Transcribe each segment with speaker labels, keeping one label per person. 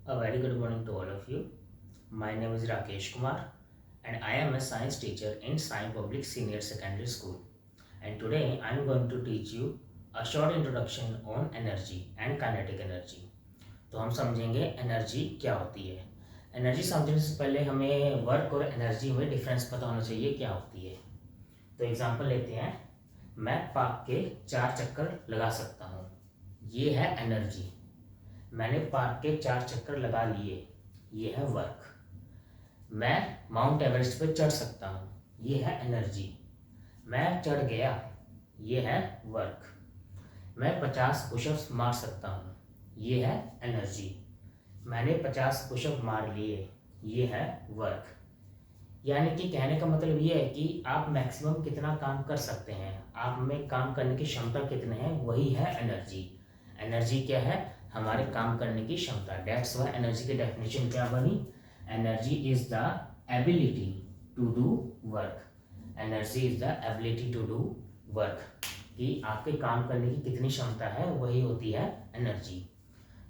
Speaker 1: A very good morning to all of you. My name is Rakesh Kumar and I am a science teacher in Sai Public Senior Secondary School. And today I am going to teach you a short introduction on energy and kinetic energy. तो हम समझेंगे energy क्या होती है। Energy समझने से पहले हमें वर्क और एनर्जी में डिफरेंस पता होना चाहिए क्या होती है। तो एग्जांपल लेते हैं, मैं पार्क के 4 चक्कर लगा सकता हूँ, ये है एनर्जी। मैंने पार्क के 4 चक्कर लगा लिए, ये है वर्क। मैं माउंट एवरेस्ट पर चढ़ सकता हूँ, ये है एनर्जी। मैं चढ़ गया, ये है वर्क। मैं 50 पुशअप्स मार सकता हूँ, ये है एनर्जी। मैंने 50 पुशअप मार लिए, ये है वर्क। यानी कि कहने का मतलब ये है कि आप मैक्सिमम कितना काम कर सकते हैं, आप में काम करने की क्षमता कितने हैं, वही है एनर्जी। एनर्जी क्या है? हमारे काम करने की क्षमता। डेट्स वाई एनर्जी की डेफिनेशन क्या बनी? Energy is the ability to do work. Energy is the ability to do work, कि आपके काम करने की कितनी क्षमता है, वही होती है एनर्जी।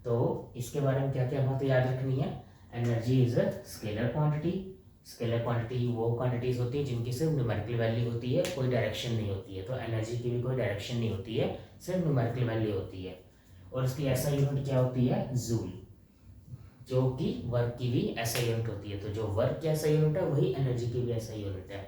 Speaker 1: तो इसके बारे में क्या क्या बातें याद रखनी है? Energy is a scalar quantity. Scalar quantity वो क्वांटिटीज होती है जिनकी सिर्फ न्यूमेरिकल वैल्यू होती है, कोई डायरेक्शन नहीं होती है। तो एनर्जी की भी कोई डायरेक्शन नहीं होती है, सिर्फ न्यूमेरिकल वैल्यू होती है। और इसकी ऐसा यूनिट क्या होती है? जूल। जो कि वर्क की भी ऐसा यूनिट होती है। तो जो वर्क की ऐसा यूनिट है वही एनर्जी की भी ऐसा यूनिट है।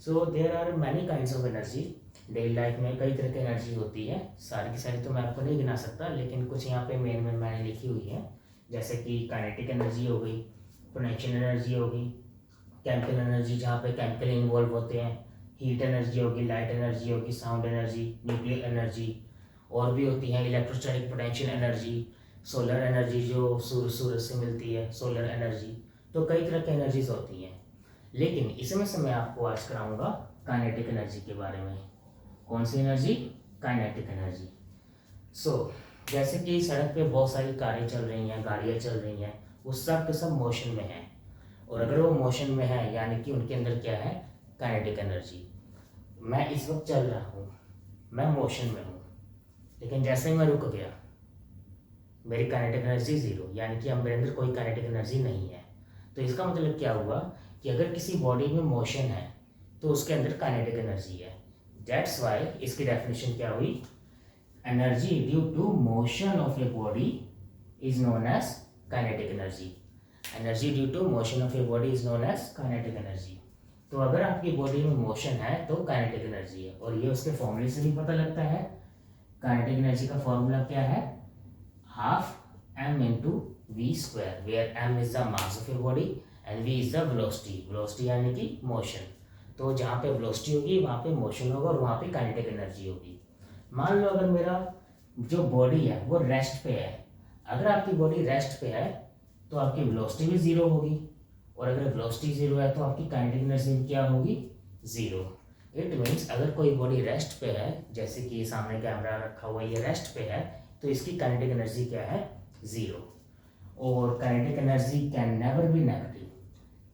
Speaker 1: So there are many kinds of energy. Daily life में कई तरह की एनर्जी होती है, सारी की सारी तो मैं आपको नहीं गिना सकता, लेकिन कुछ यहाँ पे मेन मैंने लिखी हुई है। जैसे कि काइनेटिक एनर्जी हो गई, पोटेंशियल एनर्जी हो गई, केमिकल एनर्जी जहाँ पे केमिकल इन्वॉल्व होते हैं, हीट एनर्जी होगी, लाइट एनर्जी होगी, साउंड एनर्जी, न्यूक्लियर एनर्जी, और भी होती है electrostatic potential energy, solar energy जो सूरज से मिलती है, सोलर एनर्जी। तो कई तरह की एनर्जीज होती हैं, लेकिन इसमें से मैं आपको आज कराऊंगा काइनेटिक एनर्जी के बारे में। कौन सी एनर्जी? Kinetic energy. सो जैसे कि सड़क पे बहुत सारी कारें चल रही हैं, गाड़ियाँ चल रही हैं, वो सब के सब मोशन में हैं। और अगर वो मोशन में है यानी कि उनके अंदर क्या है? Kinetic energy. मैं इस वक्त चल रहा हूँ, मैं मोशन में हूँ, लेकिन जैसे ही मैं रुक गया, मेरी काइनेटिक एनर्जी जीरो, यानी कि अब मेरे अंदर कोई काइनेटिक एनर्जी नहीं है। तो इसका मतलब क्या हुआ कि अगर किसी बॉडी में मोशन है तो उसके अंदर काइनेटिक एनर्जी है। दैट्स वाई इसकी डेफिनेशन क्या हुई? Energy due to motion of a body is known as kinetic energy. Energy due to motion of a body is known as kinetic energy. तो अगर आपकी बॉडी में मोशन है तो काइनेटिक एनर्जी है, और ये उसके फॉर्मूले से भी पता लगता है। काइनेटिक एनर्जी का फॉर्मूला क्या है? Half m into v square, where m is the mass of a body and v is the velocity. Velocity यानी कि मोशन। तो जहाँ पे वेलोसिटी होगी वहाँ पे मोशन होगा और वहाँ पे काइनेटिक एनर्जी होगी। मान लो अगर मेरा जो बॉडी है वो रेस्ट पे है, अगर आपकी बॉडी रेस्ट पे है तो आपकी वेलोसिटी भी जीरो होगी, और अगर वेलोसिटी जीरो है तो आपकी काइनेटिक एनर्जी भी क्या होगी? जीरो। इट मीन्स अगर कोई बॉडी रेस्ट पे है, जैसे कि सामने कैमरा रखा हुआ है, ये रेस्ट पे है, तो इसकी काइनेटिक एनर्जी क्या है? जीरो। और kinetic energy can never be negative.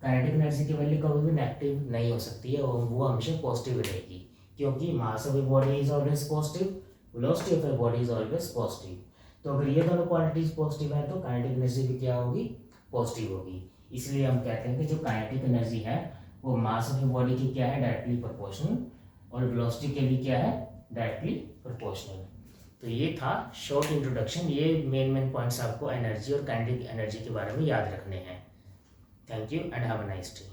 Speaker 1: Kinetic energy की वैल्यू कभी भी नेगेटिव नहीं हो सकती है, और वो हमेशा पॉजिटिव रहेगी, क्योंकि मास of a body is always positive, velocity of a body is always positive. तो अगर ये दोनों क्वांटिटीज पॉजिटिव है तो काइनेटिक एनर्जी भी क्या होगी? पॉजिटिव होगी। इसलिए हम कहते हैं कि जो काइनेटिक एनर्जी है वो मास ऑफ ए बॉडी की क्या है? डायरेक्टली प्रोपोर्शनल, और वेलोसिटी के भी क्या है? Directly proportional. तो ये था शॉर्ट इंट्रोडक्शन। ये मेन पॉइंट्स आपको एनर्जी और काइनेटिक एनर्जी के बारे में याद रखने हैं। Thank you and have a nice day.